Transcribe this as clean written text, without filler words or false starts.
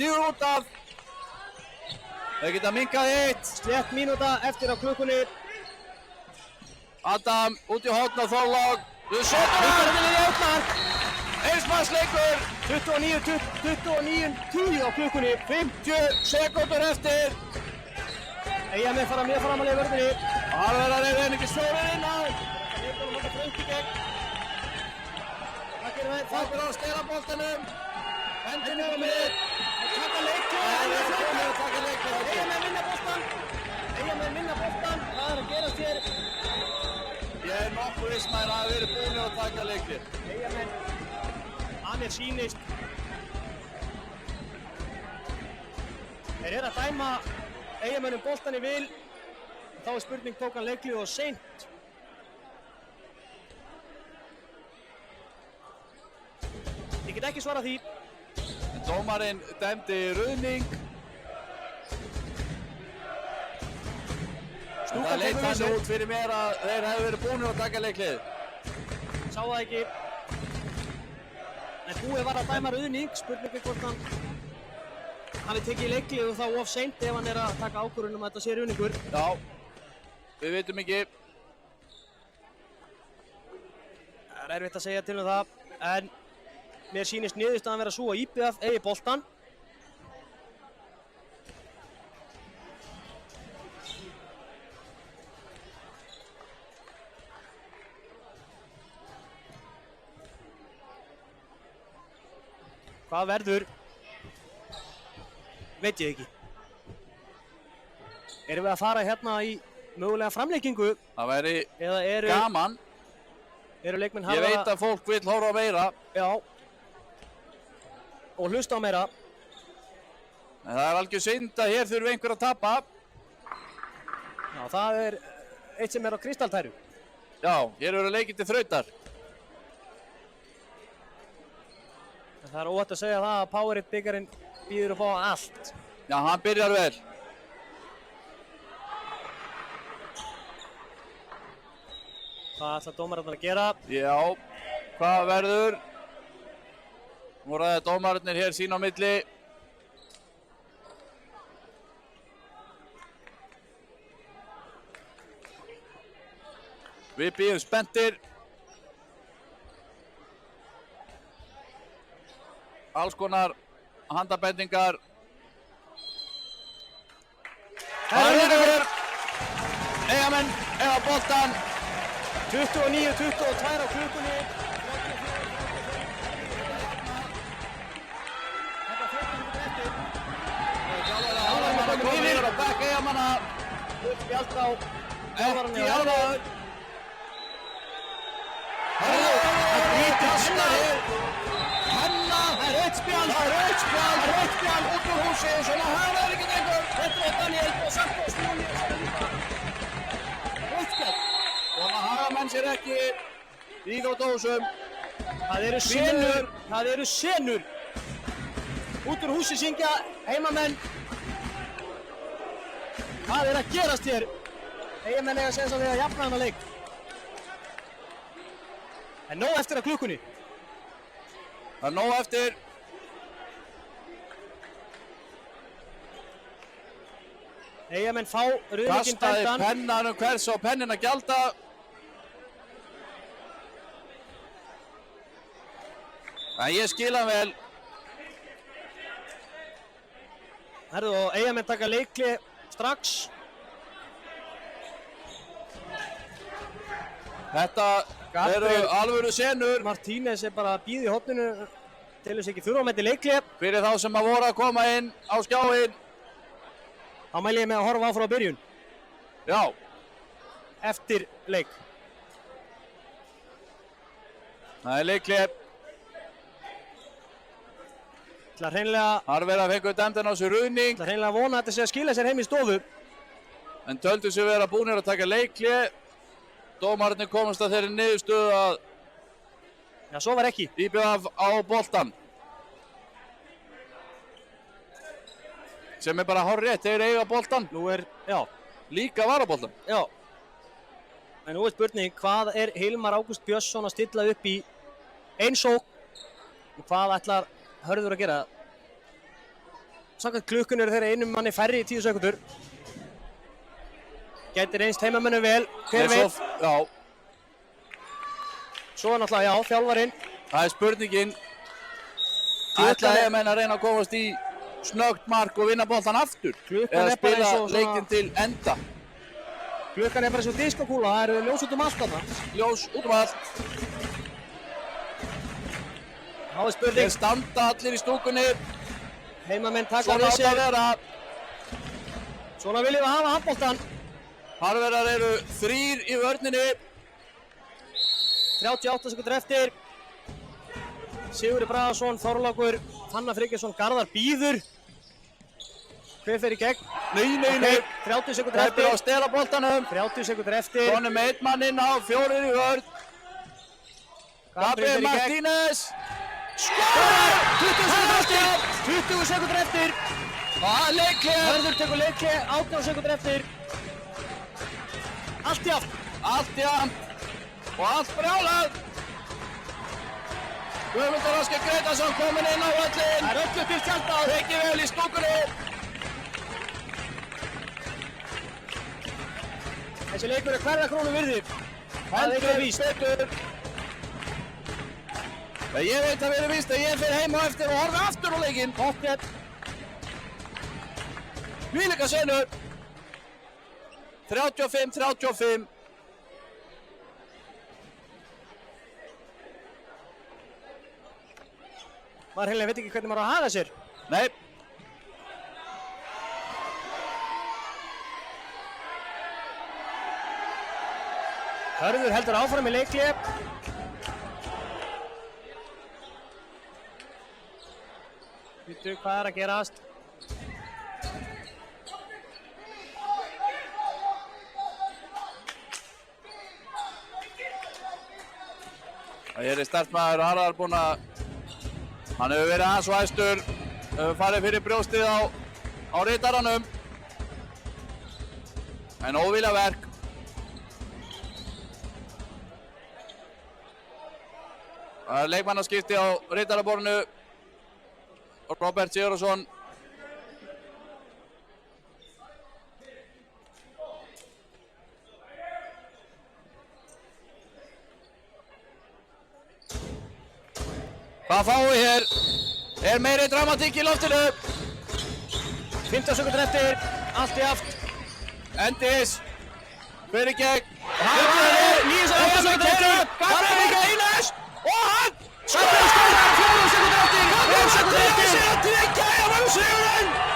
Stígur út af. Þau geta minkað eitt. Slétt mínúta eftir á klukkunni. Adam út í horn á Þorlák. Við sotum hann. Einsmannsleikur. 29-10 á klukkunni. 50 sekúndur eftir. Eyjamenn fara mjög framalega í vörðinni. Það verður að reyna ekki stjórið inn á. Það fyrir að stela boltanum. Hendinu á mið. Taka leikli. Eyjamenn vinna boltan. Hvað er að gerast hér? Ég er nokkuð viss að það hafi verið búinir að taka leikli. Eyjamenn. Að mér sýnist. Þeir eru að dæma Eyjamönnum boltan í vil. Þá er spurning, tók hann leikli og seint. Ég get ekki svarað því. Dómarinn dæmdi ruðning. Það leit þannig út fyrir mér að þeir hefðu verið búinir að taka leiklið. Sá það ekki. En búið var að dæma ruðning. Spurningi hvort hann hafi tekið leiklið og þá of seint ef hann er að taka ákvörðun um að þetta sé ruðningur. Já, við veitum ekki. Það er erfitt að segja til það. En mér sýnist niðurstaðan vera svo að IBF eigi boltan. Hvað verður? Veit ég ekki. Erum við að fara hérna í mögulega framleikingu? Það væri Eða gaman. Eru leikmenn Ég veit að fólk vill horfa meira. Já. Og hlusta á meira. En það er algjör synd að hér þurfi einhver að tapa. Já, það er eitt sem er á kristaltæru. Já, hér eru leikið til þrautar. En það er óhætt að segja það að Powerade bikarinn býður upp á allt. Já, hann byrjar vel. Hvað ætla dómararnir að gera? Já, hvað verður? Nú ræða dómararnir hér sín á milli. Við bíðum spenntir. Alls konar handabendingar. Herður! Eyjamenn eiga boltan. 29-22 á klukkunni. Þetta er 14 eftir. Þjálfarinn komið á bekk Eyjamanna. Spjald á Ekki alveg. Herðu, það grýtir Henna hér. Henna. Það er rautt spjald. Það er rautt spjald út úr húsi. Svona það er ekki einhver. Þetta er Daniel og Santos Núñez. Rautt spjald. Svona hafa menn sér ekki í íþróttahúsum. Það eru senur. Út úr húsi syngja heimamenn. Hvað er að gerast hér? Eyjamenn eiga að segja svo við að jafna þennan leik. En nóg eftir að klukkunni. Það er nóg eftir. Eyjamenn fá ruðninginn Kastaði dæmdan. pennanum hvers á pennin að gjalda. En ég skil hann vel. Herðu, og Eyjamenn taka leikli strax. Þetta eru alvöru senur. Martínez er bara að bíða í horninu til þess ekki þurfa að mæta leikli. Fyrir þá sem að voru að koma inn á skjáinn. Þá mæli ég með að horfa á frá byrjun. Já. Eftir leik. Það er leikli. Það er hreinlega Það er verið að fengu dæmdan á sér ruðning. að vona að þetta sé að skila sér heim í stofu. En töldu sig vera búinir að taka leikli. Dómararnir komast að þeirri niðurstöðu að Já, svo var ekki. IBF á boltan. Sem er bara hárrétt, þeir eiga boltan. Nú er, já, Líka varaboltan. já. En nú er spurning, hvað er Hilmar Ágúst Björnsson að stilla upp í einn sókn og hvað ætlar Hörður að gera? Samkvæmt klukkun eru þeirra einum manni færri í 10 sekundur. Gæti reynst heimamönnum vel, hver veit. Já, Svo er náttúrulega, já, þjálfarinn. það er spurningin. Klukkan Ætla er- heimamenn að reyna að komast í snöggt mark og vinna boltan aftur. Klukkan Eða er bara spila eins og svona- leikinn til enda. Klukkan er bara eins og diskokúla, það eru ljós út um allt þarna. Ljós út um allt. Þá er Þeir spurning, standa allir í stúkunni. heimamenn taka Svona við átt að sér. vera. Svona viljum við hafa handboltan. Harverar eru 3 í vörninni. 38 sekundur eftir. Sigurður Bragason, Þorlákur, Fannar Friggjesson, Garðar býður. Hver fer í gegn? Nei. 30 sekundur Tæpir á eftir. stela boltanum. 30 sekundur eftir. Konum með 1 mann inn á, 4 í vörn. Gabriel Martínez. Skorar! 20 sekundur eftir. Það er leiklega. Hörður tekur leikli, 18 sekundur eftir. Allt í aft. Allt í amp. Og allt brjálað. Guðmundur Óskar Gretarsson kominn inn á völlinn. Það er öllu til tjaldað. Tekið vel í stúkunni. Þessi leikur er hverja krónu virði. Það er ekki víst. Betur. Ég veit að við erum víst að ég fyrir heim á eftir og horfi aftur á leikinn. Hoppið. Hvílíka senur. 35-35. Maður heimlega veit ekki hvernig maður á að haga sér. Nei. Hörður heldur áfram í leikli. Býtu, hvað er að gerast? Hér er startmaður Harðar búinn að, hann hefur verið aðeins og æstur, hefur farið fyrir brjóstið á ritaranum. En óvilja verk. Það er leikmannaskipti á ritaraborðinu. Robert Sigurðsson. Hvað fáum við hér? Er meiri dramatík í loftinu? 15 sekundur eftir, allt í aft. Endis. Fyrir gegn. Hann 9 sekundur eftir. Gabriel Martínez. Og hann. Gabriel skorar, 4 sekundur eftir. 4 sekundur eftir. Gabriel Martínez að tryggja sigurinn.